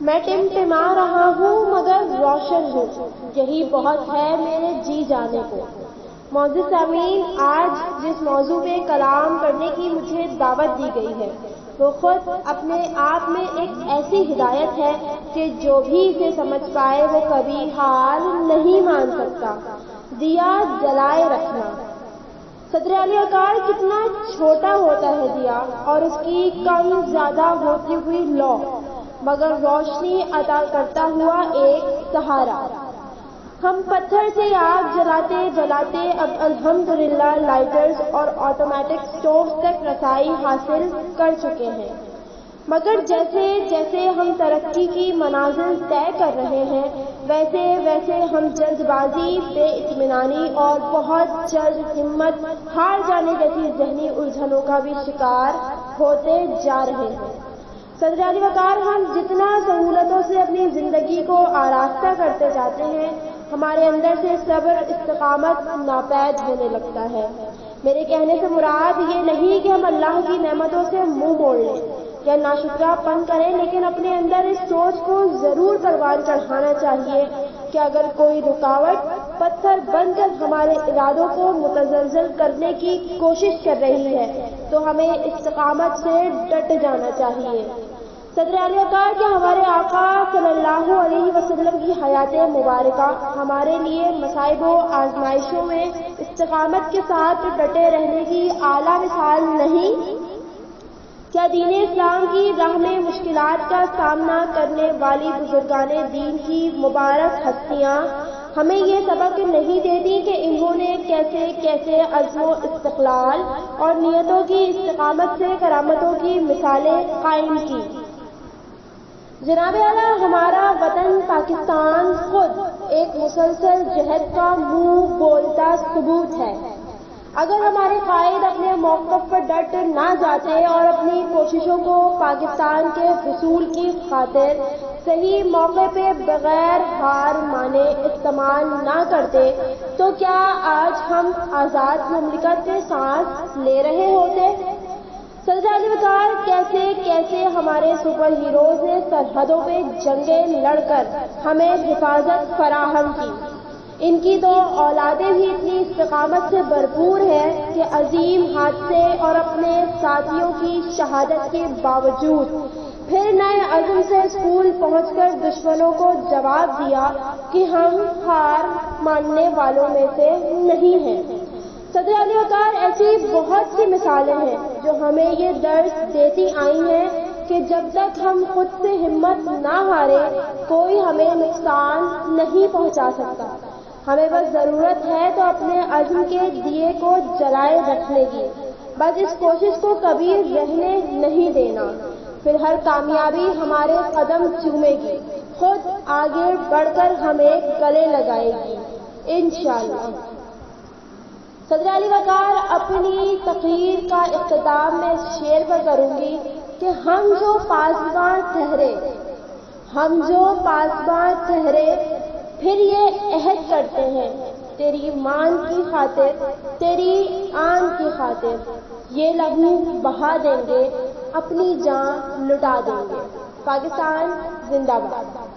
میں ٹمٹما رہا ہوں مگر روشن ہوں، یہی بہت ہے میرے جی جانے کو۔ معزز سامعین، آج جس موضوع پہ کلام کرنے کی مجھے دعوت دی گئی ہے وہ خود اپنے آپ میں ایک ایسی ہدایت ہے کہ جو بھی اسے سمجھ پائے وہ کبھی ہار نہیں مان سکتا۔ دیا جلائے رکھنا۔ صدر اعلی وقار کتنا چھوٹا ہوتا ہے دیا اور اس کی کم زیادہ ہوتی ہوئی لو، مگر روشنی عطا کرتا ہوا ایک سہارا۔ ہم پتھر سے آگ جلاتے جلاتے اب الحمدللہ لائٹرز اور آٹومیٹک سٹووز تک رسائی حاصل کر چکے ہیں، مگر جیسے جیسے ہم ترقی کی منازل طے کر رہے ہیں ویسے ویسے ہم جلد بازی، بے اطمینانی اور بہت جلد ہمت ہار جانے جیسی ذہنی الجھنوں کا بھی شکار ہوتے جا رہے ہیں۔ صدر اعلی وقار، ہم جتنا سہولتوں سے اپنی زندگی کو آراستہ کرتے جاتے ہیں ہمارے اندر سے صبر، استقامت ناپید ہونے لگتا ہے۔ میرے کہنے سے مراد یہ نہیں کہ ہم اللہ کی نعمتوں سے منہ موڑ لیں یا ناشکرہ پن کریں، لیکن اپنے اندر اس سوچ کو ضرور پروان چڑھانا چاہیے کہ اگر کوئی رکاوٹ پتھر بن کر ہمارے ارادوں کو متزلزل کرنے کی کوشش کر رہی ہے تو ہمیں استقامت سے ڈٹ جانا چاہیے۔ صدر اعلی وقار، کہ ہمارے آقا صلی اللہ علیہ وسلم کی حیات مبارکہ ہمارے لیے مصائب و آزمائشوں میں استقامت کے ساتھ ڈٹے رہنے کی اعلیٰ مثال نہیں؟ کیا دین اسلام کی راہ میں مشکلات کا سامنا کرنے والی بزرگان دین کی مبارک ہستیاں ہمیں یہ سبق نہیں دیتی کہ انہوں نے کیسے کیسے عزم و استقلال اور نیتوں کی استقامت سے کرامتوں کی مثالیں قائم کی؟ جناب اعلیٰ، ہمارا وطن پاکستان خود ایک مسلسل جہد کا منہ بولتا ثبوت ہے۔ اگر ہمارے قائد اپنے موقف پر ڈٹ نہ جاتے اور اپنی کوششوں کو پاکستان کے حصول کی خاطر صحیح موقع پہ بغیر ہار مانے استعمال نہ کرتے تو کیا آج ہم آزاد مملکت میں سانس لے رہے ہوتے؟ صدر اعلی وقار، کیسے کیسے ہمارے سپر ہیروز نے سرحدوں پہ جنگیں لڑ کر ہمیں حفاظت فراہم کی۔ ان کی تو اولادیں بھی اتنی استقامت سے بھرپور ہے کہ عظیم حادثے اور اپنے ساتھیوں کی شہادت کے باوجود پھر نئے عزم سے اسکول پہنچ کر دشمنوں کو جواب دیا کہ ہم ہار ماننے والوں میں سے نہیں ہیں۔ صدر اعلی وقار، ایسی بہت سی مثالیں ہیں جو ہمیں یہ درس دیتی آئی ہیں کہ جب تک ہم خود سے ہمت نہ ہارے کوئی ہمیں نقصان نہیں پہنچا سکتا۔ ہمیں بس ضرورت ہے تو اپنے عزم کے دیے کو جلائے رکھنے کی، بس اس کوشش کو کبھی رہنے نہیں دینا، پھر ہر کامیابی ہمارے قدم چومے گی، خود آگے بڑھ کر ہمیں گلے لگائے گی انشاءاللہ۔ صدر اعلی وقار، اپنی تقریر کا اختتام میں اس شعر پر کروں گی کہ ہم جو پاسباں ٹھہرے پھر یہ عہد کرتے ہیں تیری مان کی خاطر، تیری آن کی خاطر، یہ لہو بہا دیں گے، اپنی جان لٹا دیں گے۔ پاکستان زندہ باد۔